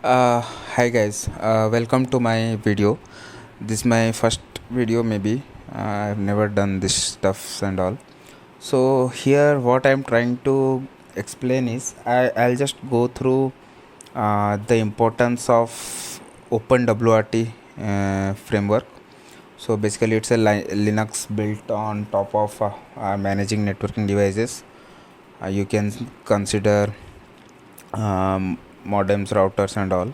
Hi guys, welcome to my video. This is my first video, maybe. I've never done this stuff and all. So, here, what I'm trying to explain is I'll just go through the importance of OpenWrt framework. So, basically, it's a Linux built on top of managing networking devices. You can consider modems, routers and all.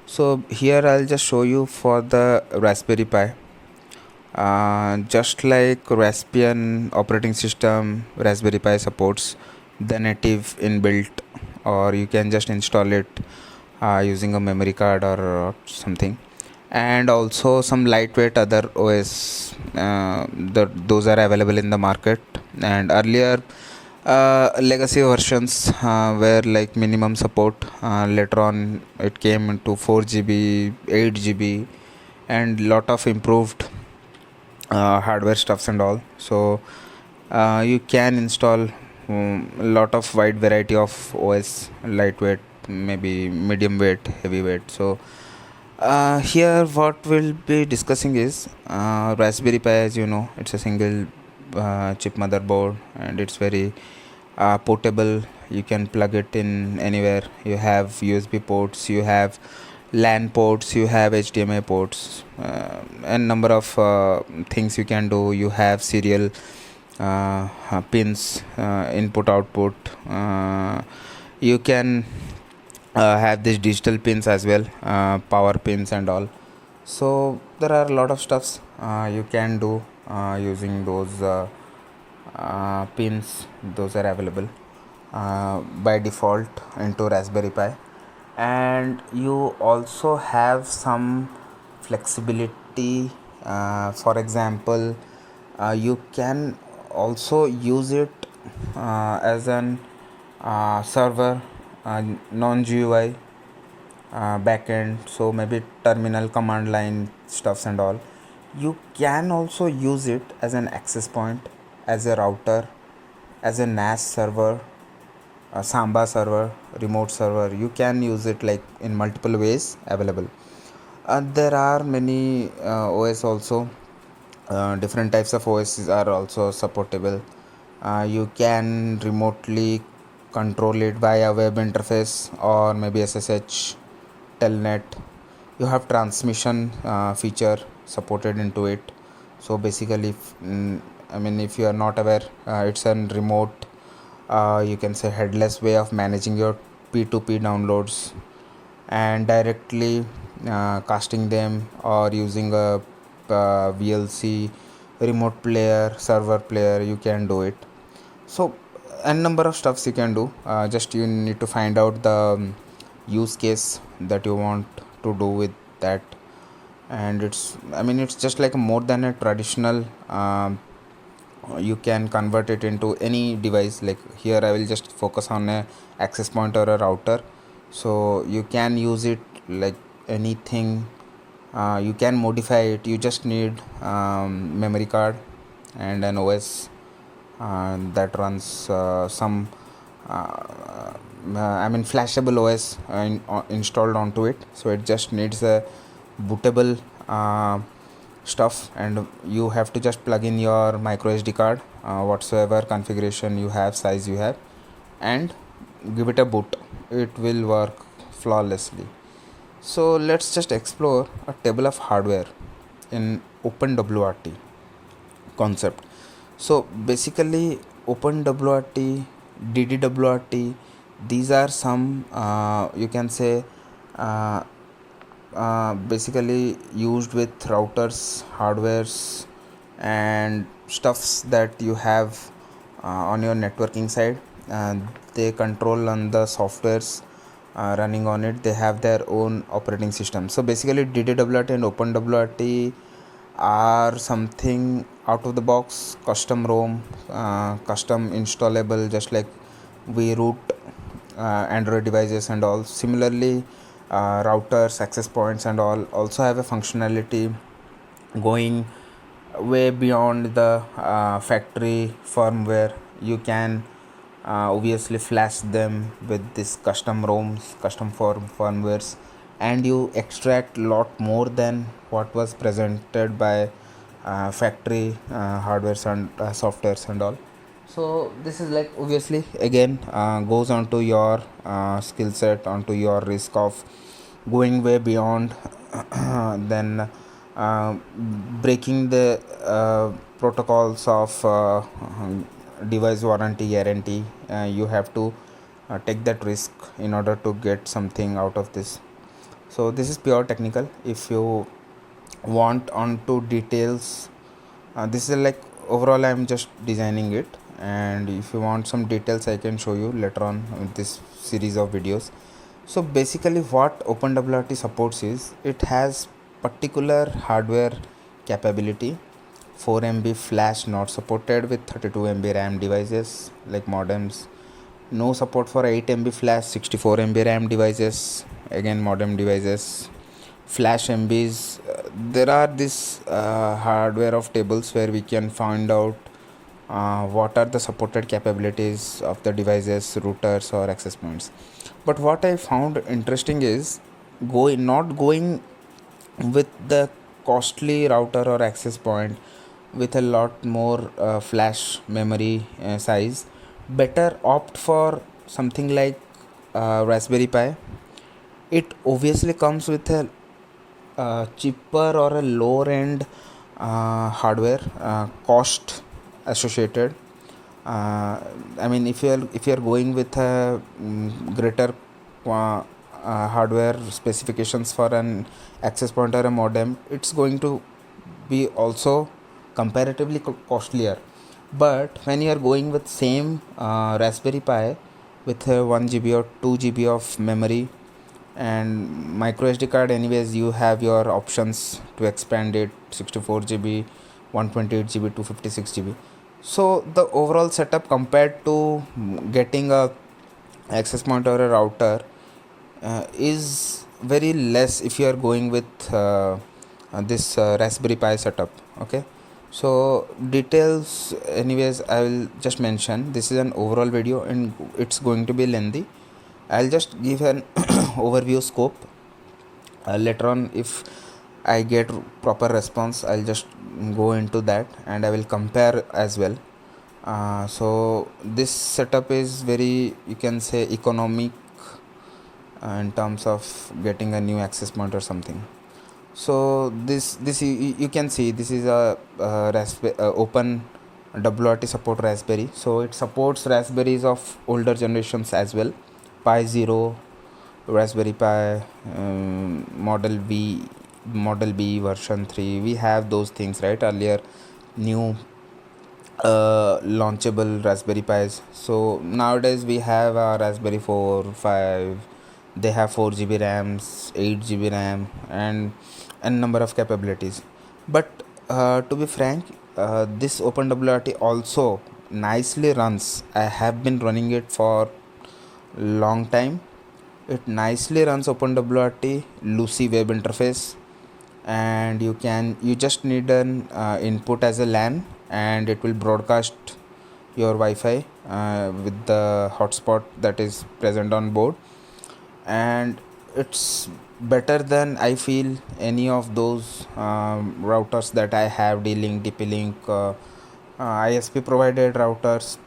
So here I'll just show you for the Raspberry Pi. Just like Raspbian operating system, Raspberry Pi supports the native inbuilt, or you can just install it using a memory card or something. And also some lightweight other OS, those are available in the market. And earlier legacy versions were like minimum support. Later on it came into 4 GB, 8 GB, and lot of improved hardware stuffs and all. So you can install a lot of wide variety of OS, lightweight, maybe medium weight, heavyweight. So here what we'll be discussing is Raspberry Pi. As you know, it's a single chip motherboard, and it's very portable. You can plug it in anywhere. You have USB ports, you have LAN ports, you have HDMI ports, and number of things you can do. You have serial pins, input output. You can have these digital pins as well, power pins and all. So there are a lot of stuffs you can do using those pins. Those are available by default into Raspberry Pi, and you also have some flexibility. For example, you can also use it as an server, non-GUI backend, so maybe terminal command line stuffs and all. You can also use it as an access point, as a router, as a NAS server, a Samba server, remote server. You can use it like in multiple ways available. There are many OS also. Different types of OS are also supportable. You can remotely control it via web interface or maybe SSH, telnet. You have transmission feature supported into it. So basically, if you are not aware, it's a remote, you can say headless way of managing your P2P downloads and directly casting them, or using a VLC remote player, server player. You can do it. So a number of stuffs you can do. Just you need to find out the use case that you want to do with that. And it's just like more than a traditional. You can convert it into any device. Like here I will just focus on a access point or a router. So you can use it like anything. You can modify it. You just need memory card and an OS that runs some flashable OS installed onto it. So it just needs a bootable stuff, and you have to just plug in your micro SD card, whatsoever configuration you have, size you have, and give it a boot. It will work flawlessly. So let's just explore a table of hardware in OpenWrt concept. So basically, OpenWrt, DDWrt, these are some you can say basically used with routers, hardwares, and stuffs that you have on your networking side. They control on the softwares running on it. They have their own operating system. So basically, DDWrt and OpenWrt are something out of the box, custom ROM, custom installable, just like we root Android devices and all. Similarly, routers, access points and all also have a functionality going way beyond the factory firmware. You can obviously flash them with this custom ROMs, custom firmwares, and you extract lot more than what was presented by factory hardwares and softwares and all. So this is like obviously again goes onto your skill set, onto your risk of going way beyond then breaking the protocols of device warranty guarantee. You have to take that risk in order to get something out of this. So this is pure technical. If you want onto details, this is like overall I'm just designing it, and if you want some details I can show you later on in this series of videos. So basically what OpenWrt supports is it has particular hardware capability. 4 MB flash not supported with 32 MB RAM devices like modems. No support for 8 MB flash 64 MB RAM devices, again modem devices. Flash MBs, there are this hardware of tables where we can find out what are the supported capabilities of the devices, routers or access points. But what I found interesting is not going with the costly router or access point with a lot more flash memory size. Better opt for something like Raspberry Pi. It obviously comes with a cheaper or a lower end hardware cost associated. I mean, if you're going with a greater hardware specifications for an access point or a modem, it's going to be also comparatively costlier. But when you are going with same Raspberry Pi with 1 GB or 2 GB of memory and micro SD card, anyways you have your options to expand it 64 GB, 128 GB, 256 GB. So the overall setup compared to getting a access point or a router is very less if you are going with this Raspberry Pi setup. Okay, so details anyways I will just mention. This is an overall video and it's going to be lengthy. I'll just give an overview scope. Later on if I get proper response I'll just go into that and I will compare as well. So this setup is very, you can say, economic in terms of getting a new access point or something. So this you can see this is a open WRT support Raspberry. So it supports Raspberries of older generations as well. Pi 0, Raspberry Pi, Model B version 3. We have those things, right? Earlier new launchable Raspberry Pis. So nowadays we have a Raspberry 4, 5. They have 4 GB RAMs, 8 GB RAM and a number of capabilities. But to be frank, this OpenWrt also nicely runs. I have been running it for long time. It nicely runs OpenWrt LuCI Web Interface, and you just need an input as a LAN and it will broadcast your Wi-Fi with the hotspot that is present on board. And it's better than I feel any of those routers that I have, D-Link, DP-Link, ISP provided routers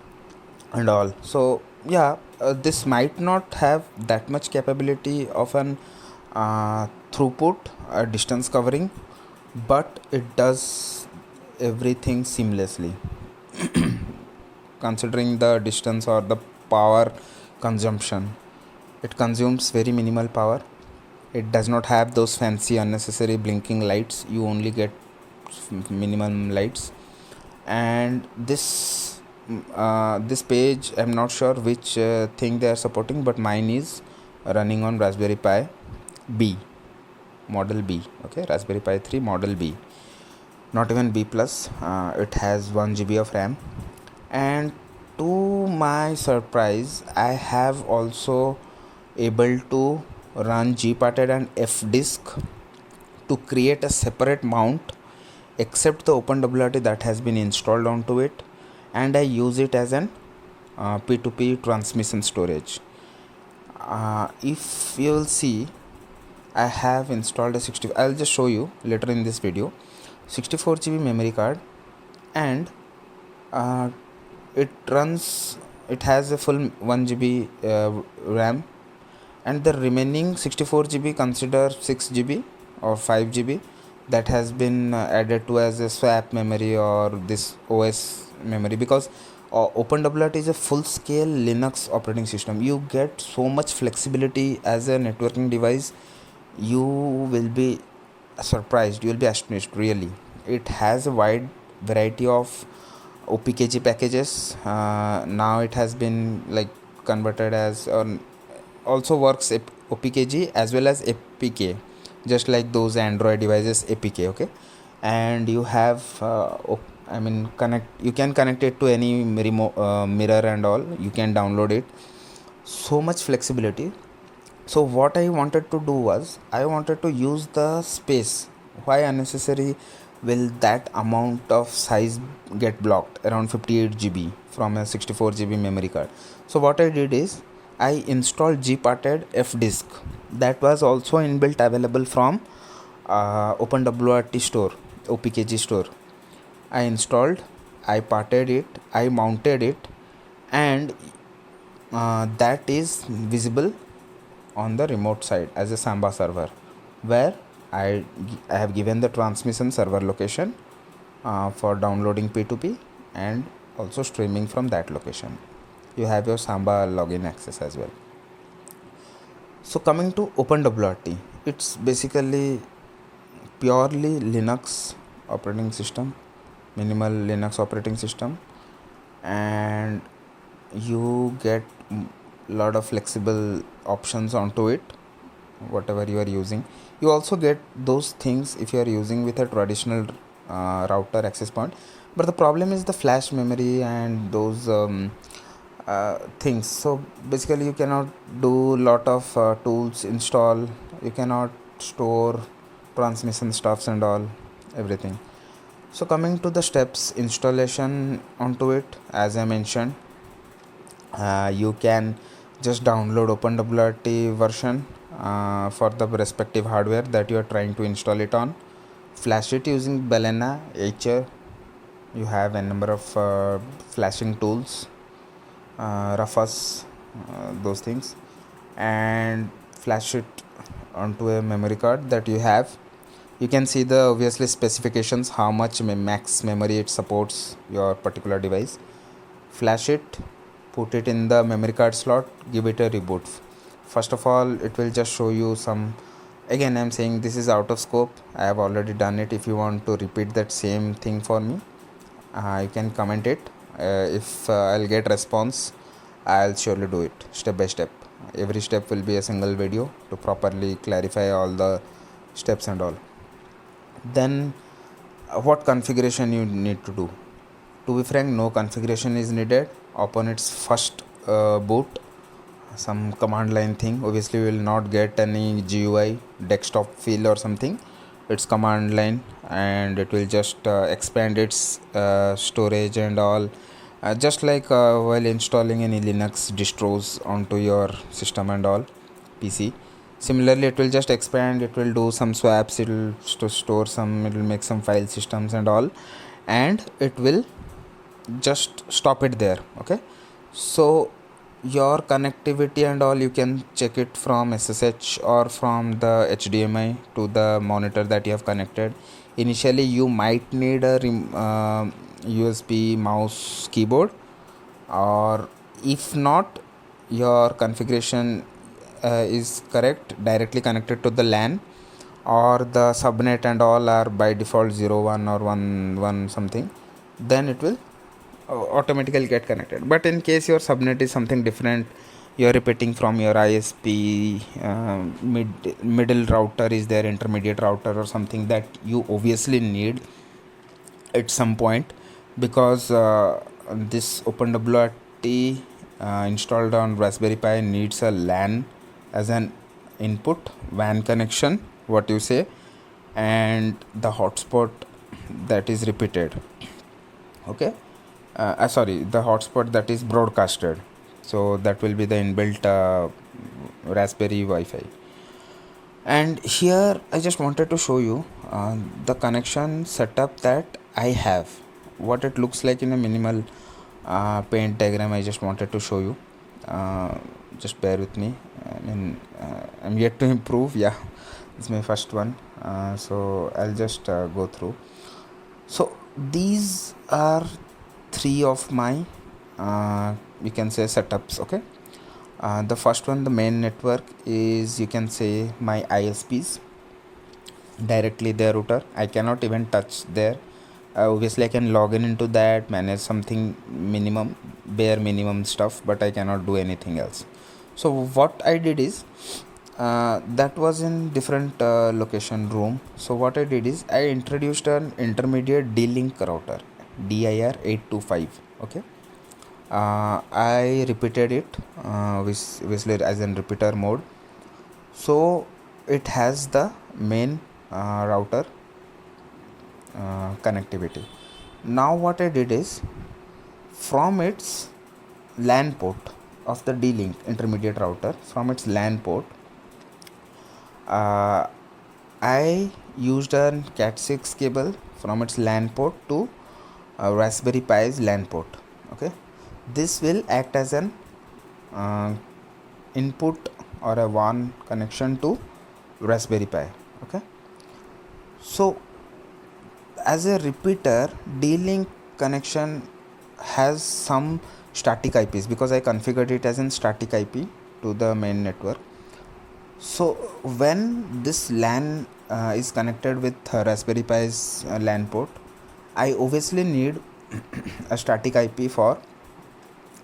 and all. So yeah, this might not have that much capability of an throughput, distance covering, but it does everything seamlessly. Considering the distance or the power consumption, it consumes very minimal power. It does not have those fancy unnecessary blinking lights. You only get minimum lights. And this page, I'm not sure which thing they are supporting, but mine is running on Raspberry Pi B, model B. Okay, Raspberry Pi 3 model B, not even B plus. It has 1 GB of RAM, and to my surprise I have also able to run gparted and fdisk to create a separate mount except the OpenWrt that has been installed onto it, and I use it as an P2P transmission storage. If you will see, I have installed a 60. I'll just show you later in this video. 64 GB memory card, and it runs. It has a full 1 GB RAM, and the remaining 64 GB consider 6 GB or 5 GB that has been added to as a swap memory or this OS memory, because OpenWrt is a full-scale Linux operating system. You get so much flexibility as a networking device. You will be surprised. You will be astonished. Really, it has a wide variety of OPKG packages. Now it has been like converted as also works OPKG as well as APK, just like those Android devices APK. Okay, and you have you can connect it to any remote mirror and all. You can download it. So much flexibility. So what I wanted to do was, I wanted to use the space. Why unnecessary will that amount of size get blocked, around 58 GB from a 64 GB memory card? So what I did is, I installed gparted fdisk. That was also inbuilt available from OpenWrt store, OPKG store. I installed, I parted it, I mounted it, and that is visible on the remote side as a Samba server, where I have given the transmission server location for downloading P2P and also streaming from that location. You have your Samba login access as well. So coming to OpenWrt, it's basically purely Linux operating system, minimal Linux operating system, and you get lot of flexible options onto it, whatever you are using. You also get those things if you are using with a traditional router access point, but the problem is the flash memory and those things. So basically you cannot do lot of tools install, you cannot store transmission stuffs and all, everything. So coming to the steps installation onto it, as I mentioned, you can just download OpenWrt version for the respective hardware that you are trying to install it on. Flash it using BalenaEtcher. You have a number of flashing tools, Rufus, those things, and flash it onto a memory card that you have. You can see the obviously specifications, how much max memory it supports your particular device. Flash it, put it in the memory card slot, give it a reboot. First of all, it will just show you some, again I'm saying this is out of scope, I have already done it. If you want to repeat that same thing for me, you can comment it. If I'll get response, I'll surely do it step by step. Every step will be a single video to properly clarify all the steps and all. Then what configuration you need to do? To be frank, no configuration is needed. Upon its first boot, some command line thing, obviously we will not get any GUI desktop feel or something. It's command line, and it will just expand its storage and all, just like while installing any Linux distros onto your system and all PC. Similarly, it will just expand, it will do some swaps, it will store some, it will make some file systems and all, and it will just stop it there. Okay, so your connectivity and all, you can check it from SSH or from the HDMI to the monitor that you have connected. Initially you might need a USB mouse keyboard, or if not, your configuration is correct, directly connected to the LAN, or the subnet and all are by default 01 or 11 something, then it will automatically get connected. But in case your subnet is something different, you are repeating from your ISP, middle router is there, intermediate router or something that you obviously need at some point, because this OpenWrt installed on Raspberry Pi needs a LAN as an input, WAN connection, what you say, and the hotspot that is repeated. Okay, the hotspot that is broadcasted. So that will be the inbuilt Raspberry Wi-Fi. And here I just wanted to show you the connection setup that I have, what it looks like in a minimal paint diagram. I just wanted to show you. Just bear with me. I'm yet to improve. Yeah, it's my first one, so I'll just go through. So these are three of my you can say setups. Okay, the first one, the main network, is, you can say, my ISPs, directly their router. I cannot even touch there. Obviously I can log in into that, manage something minimum, bare minimum stuff, but I cannot do anything else. So what I did is, that was in different location room. So what I did is, I introduced an intermediate D-Link router, DIR 825. Okay, I repeated it obviously as in repeater mode. So it has the main router connectivity. Now what I did is, from its LAN port of the D-Link intermediate router, from its LAN port, I used a Cat6 cable from its LAN port to Raspberry Pi's LAN port. Okay, this will act as an input or a WAN connection to Raspberry Pi. Okay, so as a repeater, D-Link connection has some static IPs, because I configured it as a static IP to the main network. So when this LAN is connected with Raspberry Pi's LAN port, I obviously need a static IP for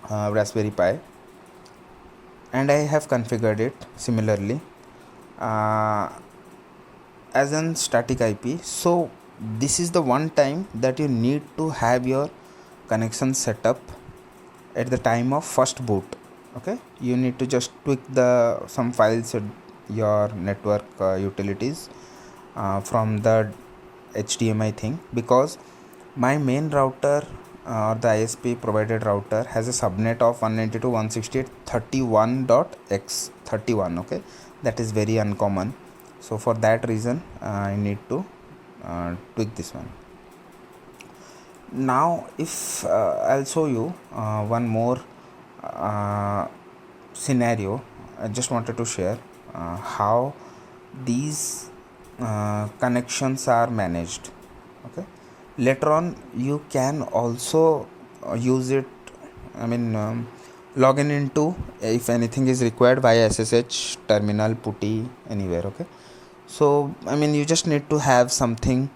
Raspberry Pi, and I have configured it similarly as an static IP. So this is the one time that you need to have your connection set up at the time of first boot. Okay, you need to just tweak some files at your network utilities from the HDMI thing, because my main router or the ISP provided router has a subnet of 192.168.31.x31. Okay, that is very uncommon. So for that reason I need to tweak this one. Now if I'll show you one more scenario, I just wanted to share how these connections are managed. Okay, later on you can also use it, log in into, if anything is required, via SSH terminal, putty, anywhere. Okay, so you just need to have something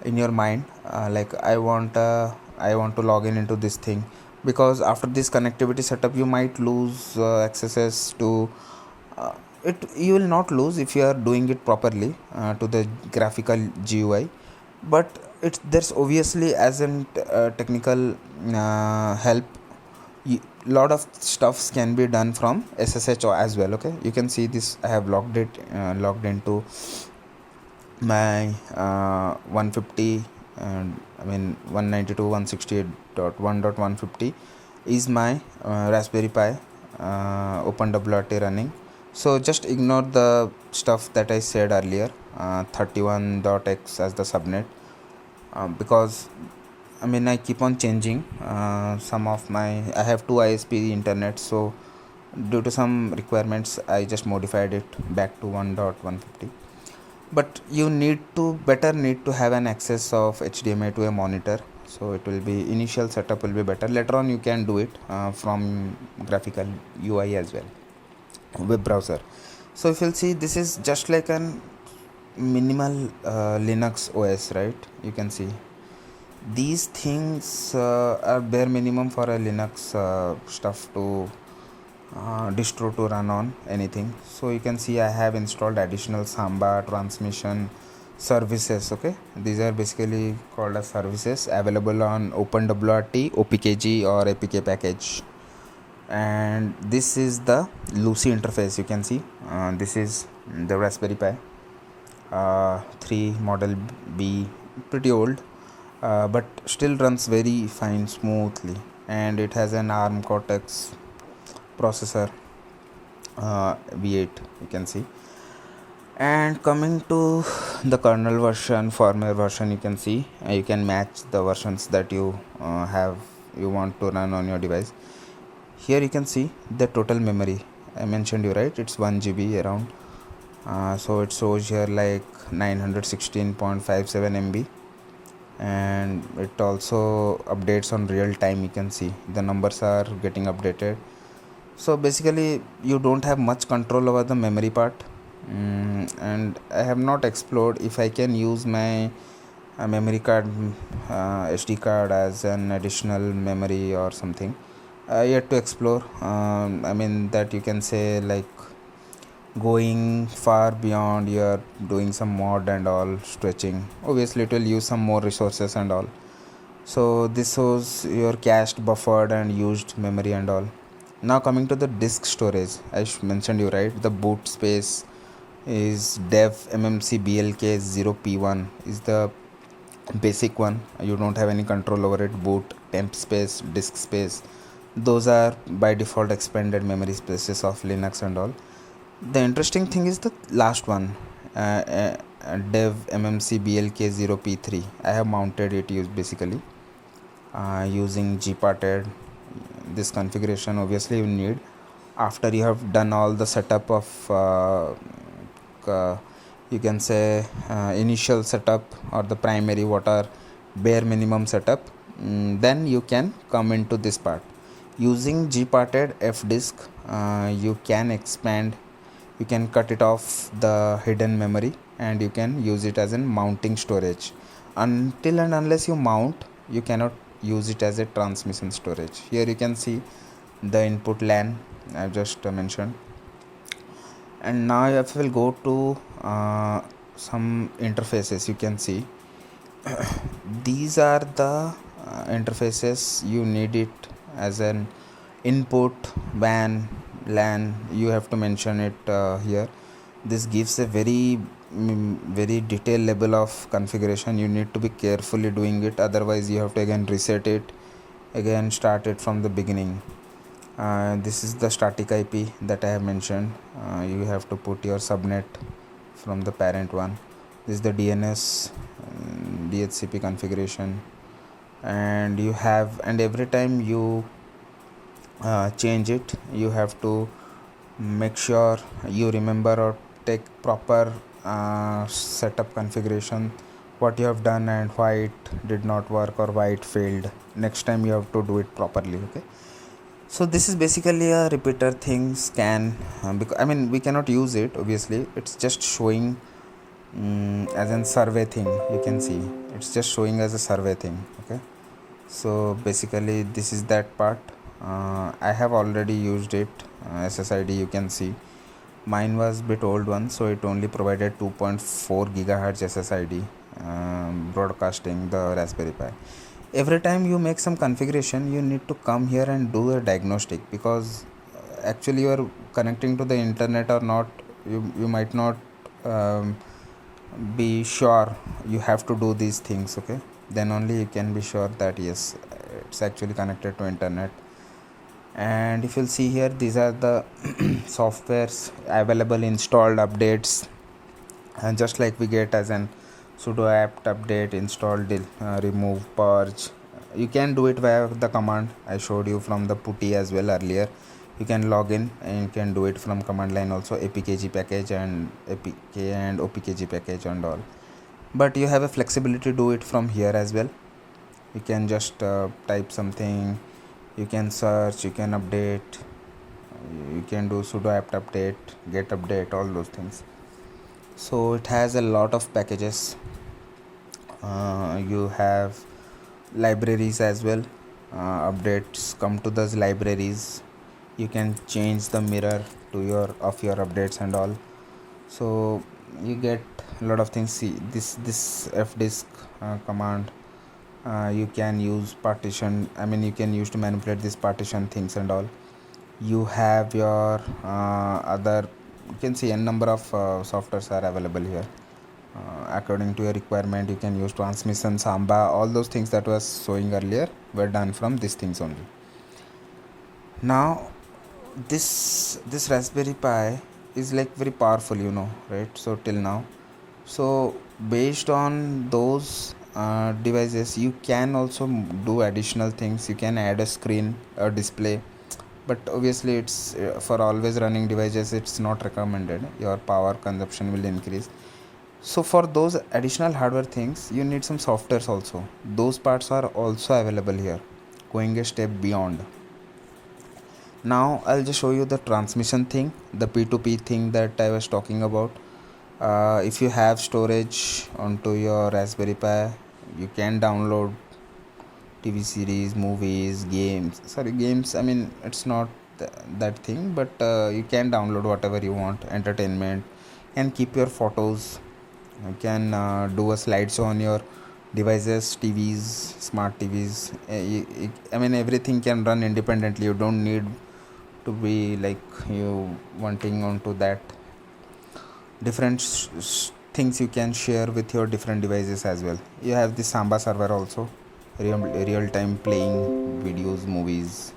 in your mind, like I want to log in into this thing, because after this connectivity setup you might lose accesses to it. You will not lose if you are doing it properly to the graphical GUI, but there's obviously, as in technical help, lot of stuffs can be done from SSH as well. Okay, you can see this, I have logged into my 150 and 192.168.1.150 is my Raspberry Pi OpenWrt running. So just ignore the stuff that I said earlier, 31.x as the subnet, because I keep on changing some of my, I have two ISP internet, so due to some requirements I just modified it back to 1.150. But you need to have an access of HDMI to a monitor, so it will be, initial setup will be better. Later on you can do it from graphical UI as well, web browser. So if you'll see, this is just like an minimal Linux OS, right? You can see these things are bare minimum for a Linux stuff to distro to run on anything. So you can see I have installed additional Samba transmission services. Okay, these are basically called as services available on OpenWrt, OPKG or APK package. And this is the LuCI interface. You can see this is the Raspberry Pi 3 model B, pretty old, but still runs very fine, smoothly, and it has an ARM Cortex processor, V8, you can see. And coming to the kernel version, firmware version, you can see you can match the versions that you want to run on your device. Here you can see the total memory. I mentioned you, right? It's 1 GB around. So it shows here like 916.57 MB, and it also updates on real time. You can see the numbers are getting updated. So basically you don't have much control over the memory part. And I have not explored if I can use my memory card, SD card as an additional memory or something. Yet to explore. I mean that you can say like going far beyond, you're doing some mod and all, stretching. Obviously it will use some more resources and all. So this was your cached, buffered and used memory and all. Now coming to the disk storage, I mentioned you, right? The boot space is dev mmc blk 0p1 is the basic one. You don't have any control over it. Boot, temp space, disk space, those are by default expanded memory spaces of Linux and all. The interesting thing is the last one, dev mmc blk 0p3. I have mounted it basically using gparted. This configuration obviously you need after you have done all the setup of you can say initial setup or the primary, what are bare minimum setup. Then you can come into this part using gparted fdisk. You can expand, you can cut it off the hidden memory and you can use it as a mounting storage. Until and unless you mount, you cannot use it as a transmission storage. Here you can see the input LAN I've just mentioned. And now if we will go to some interfaces, you can see these are the interfaces you need it as an input. WAN, LAN, you have to mention it here. This gives a very detailed level of configuration. You need to be carefully doing it, otherwise you have to again reset it, again start it from the beginning. This is the static IP that I have mentioned. You have to put your subnet from the parent one. This is the DNS, DHCP configuration, and you have, and every time you change it, you have to make sure you remember or take proper setup configuration, what you have done and why it did not work or why it failed. Next time you have to do it properly. Okay, so this is basically a repeater thing, scan, because I mean we cannot use it obviously. It's just showing as a survey thing. You can see it's just showing as a survey thing. Okay, so basically this is that part. I have already used it. SSID, you can see mine was bit old one, so it only provided 2.4 gigahertz SSID broadcasting the Raspberry Pi. Every time you make some configuration, you need to come here and do a diagnostic, because actually you are connecting to the internet or not, you might not be sure. You have to do these things. Okay, then only you can be sure that yes, it's actually connected to internet. And if you'll see here, these are the softwares available, installed, updates, and just like we get as an sudo apt update, install, remove, purge. You can do it via the command I showed you from the putty as well earlier. You can log in and you can do it from command line also, apkg package and apk and opkg package and all. But you have a flexibility to do it from here as well. You can just type something, you can search, you can update, you can do sudo apt update, get update, all those things. So it has a lot of packages. You have libraries as well. Updates come to those libraries. You can change the mirror to your updates and all. So you get a lot of things. See this fdisk command. You can use partition, I mean you can use to manipulate this partition things and all. You have your other, you can see n number of softwares are available here. According to your requirement, you can use transmission, samba, all those things that was showing earlier were done from these things only. Now this Raspberry Pi is like very powerful, right? So till now, so based on those devices, you can also do additional things. You can add a screen or display, but obviously it's for always running devices, it's not recommended. Your power consumption will increase. So for those additional hardware things, you need some softwares also. Those parts are also available here, going a step beyond. Now I'll just show you the transmission thing, the P2P thing that I was talking about. If you have storage onto your Raspberry Pi, you can download TV series, movies, games. Sorry, games, I mean, it's not that thing, but you can download whatever you want, entertainment, and keep your photos. You can do a slideshow on your devices, TVs, smart TVs. I mean, everything can run independently. You don't need to be like you wanting onto that. Different things you can share with your different devices as well. You have the Samba server also, real time playing videos, movies,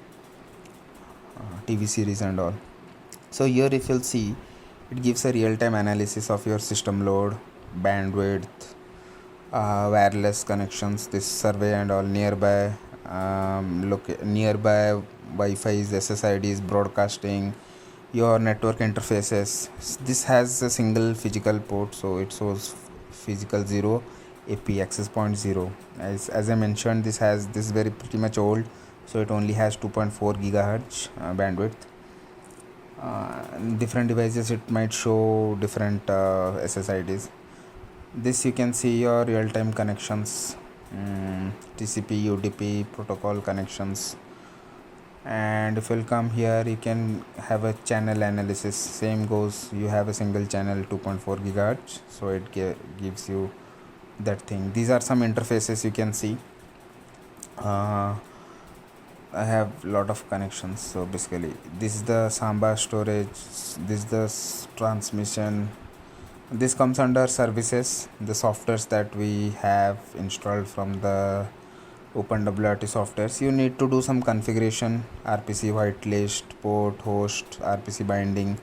TV series and all. So here if you'll see, it gives a real time analysis of your system load, bandwidth, wireless connections, this survey and all, nearby nearby Wi-Fi's, SSIDs, broadcasting, your network interfaces. This has a single physical port, so it shows physical 0, AP access point 0. As I mentioned, this is very pretty much old, so it only has 2.4 gigahertz bandwidth. Different devices it might show different SSIDs. This you can see your real-time connections, TCP, UDP protocol connections. And if you'll come here, you can have a channel analysis. Same goes, you have a single channel 2.4 gigahertz, so it gives you that thing. These are some interfaces you can see. I have lot of connections. So basically this is the Samba storage, this is the transmission. This comes under services, the softwares that we have installed from the OpenWrt softwares. You need to do some configuration, RPC whitelist, port, host, RPC binding,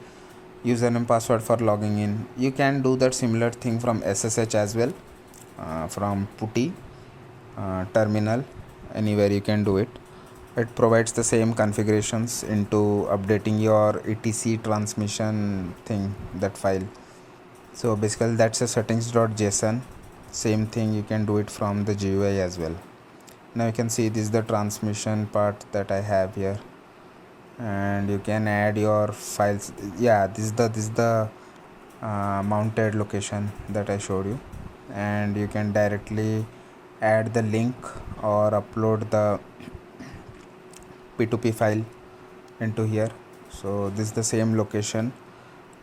username, password for logging in. You can do that similar thing from SSH as well, from PuTTY, terminal, anywhere you can do it. It provides the same configurations into updating your etc transmission thing, that file. So basically that's a settings.json. Same thing, you can do it from the GUI as well. Now you can see this is the transmission part that I have here, and you can add your files. Yeah, this is the mounted location that I showed you, and you can directly add the link or upload the P2P file into here. So this is the same location.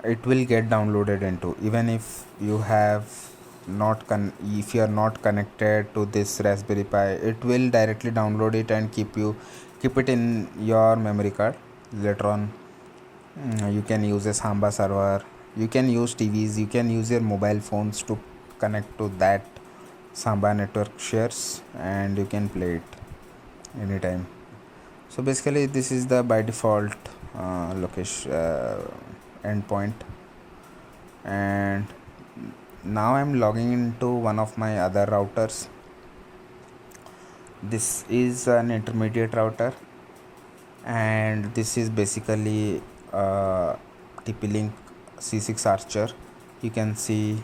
It will get downloaded into, even if you have not if you are not connected to this Raspberry Pi, it will directly download it and keep it in your memory card. Later on, you can use a Samba server, you can use TVs, you can use your mobile phones to connect to that Samba network shares, and you can play it anytime. So basically this is the by default location endpoint. And now I'm logging into one of my other routers. This is an intermediate router, and this is basically TP-Link C6 Archer. You can see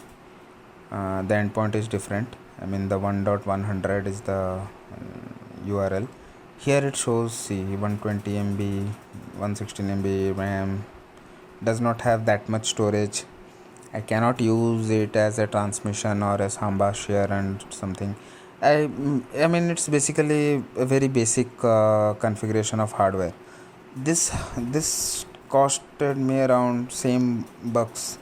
the endpoint is different. I mean, the 1.100 is the URL. Here it shows, see, 120 MB, 116 MB RAM. Does not have that much storage. I cannot use it as a transmission or a Samba share and something. I mean, it's basically a very basic configuration of hardware. This costed me around same bucks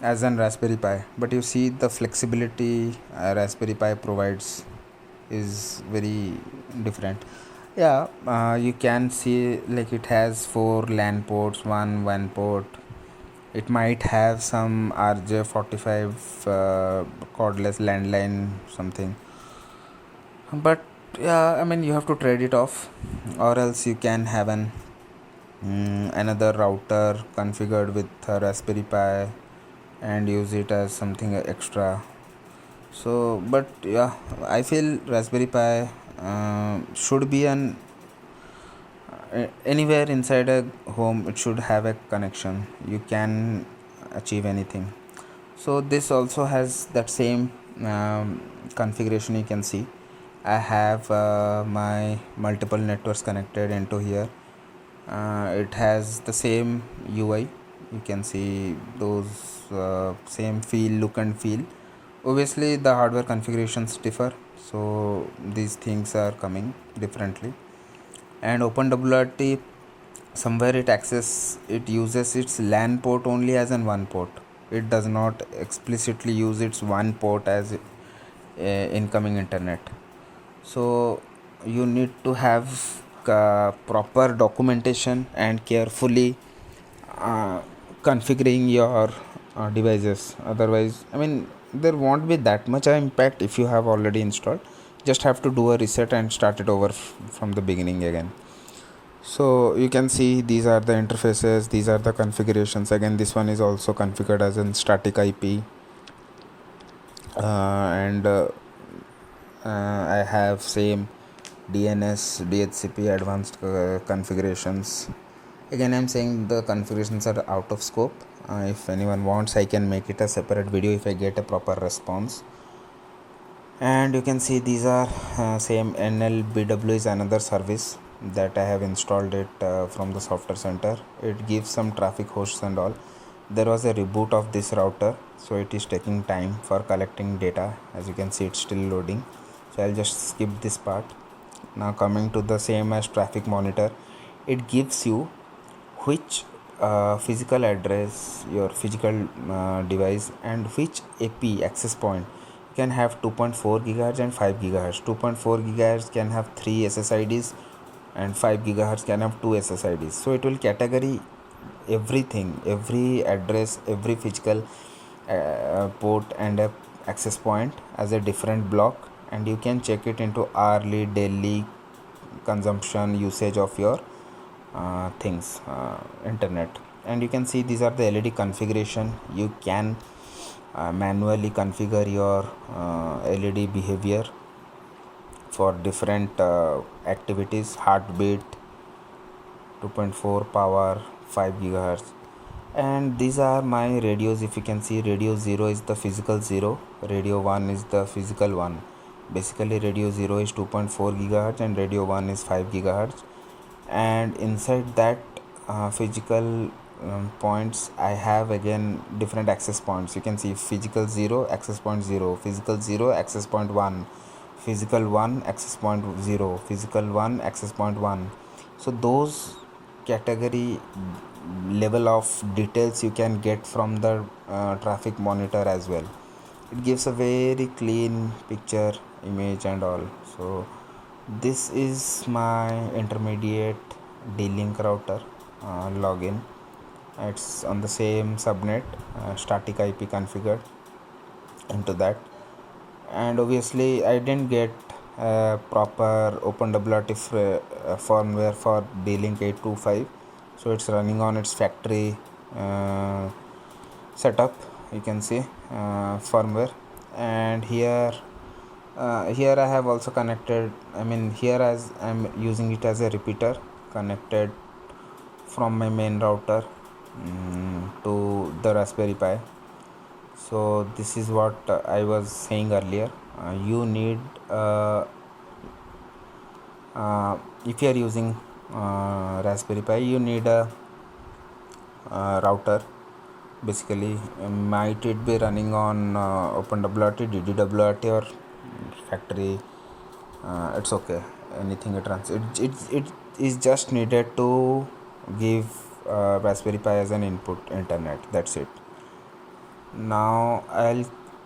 as an Raspberry Pi, but you see the flexibility Raspberry Pi provides is very different. Yeah, you can see like it has 4 LAN ports, one WAN port. It might have some RJ45 cordless landline something, but yeah, I mean, you have to trade it off, or else you can have an another router configured with a Raspberry Pi and use it as something extra. So but yeah, I feel Raspberry Pi should be an anywhere inside a home. It should have a connection, you can achieve anything. So this also has that same configuration. You can see I have my multiple networks connected into here. It has the same UI. You can see those same look and feel. Obviously the hardware configurations differ, so these things are coming differently. And OpenWrt, somewhere it uses its LAN port only as an one port. It does not explicitly use its one port as incoming internet. So you need to have proper documentation and carefully configuring your devices. Otherwise, I mean, there won't be that much impact if you have already installed. Just have to do a reset and start it over from the beginning again. So you can see these are the interfaces, these are the configurations. Again, this one is also configured as a static IP, and I have same DNS, DHCP advanced configurations. Again, I'm saying the configurations are out of scope. If anyone wants, I can make it a separate video if I get a proper response. And you can see these are same NLBW is another service that I have installed it from the software center. It gives some traffic hosts and all. There was a reboot of this router, so it is taking time for collecting data. As you can see, it's still loading, so I'll just skip this part. Now coming to the same as traffic monitor, it gives you which physical address, your physical device, and which AP access point can have 2.4 gigahertz and 5 gigahertz. 2.4 gigahertz can have 3 SSIDs and 5 gigahertz can have 2 SSIDs. So it will category everything, every address, every physical port and a access point as a different block, and you can check it into hourly, daily consumption usage of your things, internet. And you can see these are the LED configuration. You can manually configure your LED behavior for different activities: heartbeat, 2.4 power, 5 gigahertz. And these are my radios. If you can see, radio 0 is the physical 0, radio 1 is the physical 1. Basically radio 0 is 2.4 gigahertz and radio 1 is 5 gigahertz. And inside that physical points, I have again different access points. You can see physical 0 access point 0, physical 0 access point 1, physical 1 access point 0, physical 1 access point 1. So those category level of details you can get from the traffic monitor as well. It gives a very clean picture, image and all. So this is my intermediate D-Link router login. It's on the same subnet, static IP configured into that. And obviously I didn't get proper OpenWrt firmware for D-Link 825, so it's running on its factory setup. You can see firmware. And here I have also connected, here as I'm using it as a repeater, connected from my main router to the Raspberry Pi. So this is what I was saying earlier. You need if you are using Raspberry Pi, you need a router. Basically, might it be running on OpenWrt, DDWrt or factory, it's okay, anything it runs. It is just needed to give Raspberry Pi as an input internet. That's it. Now I'll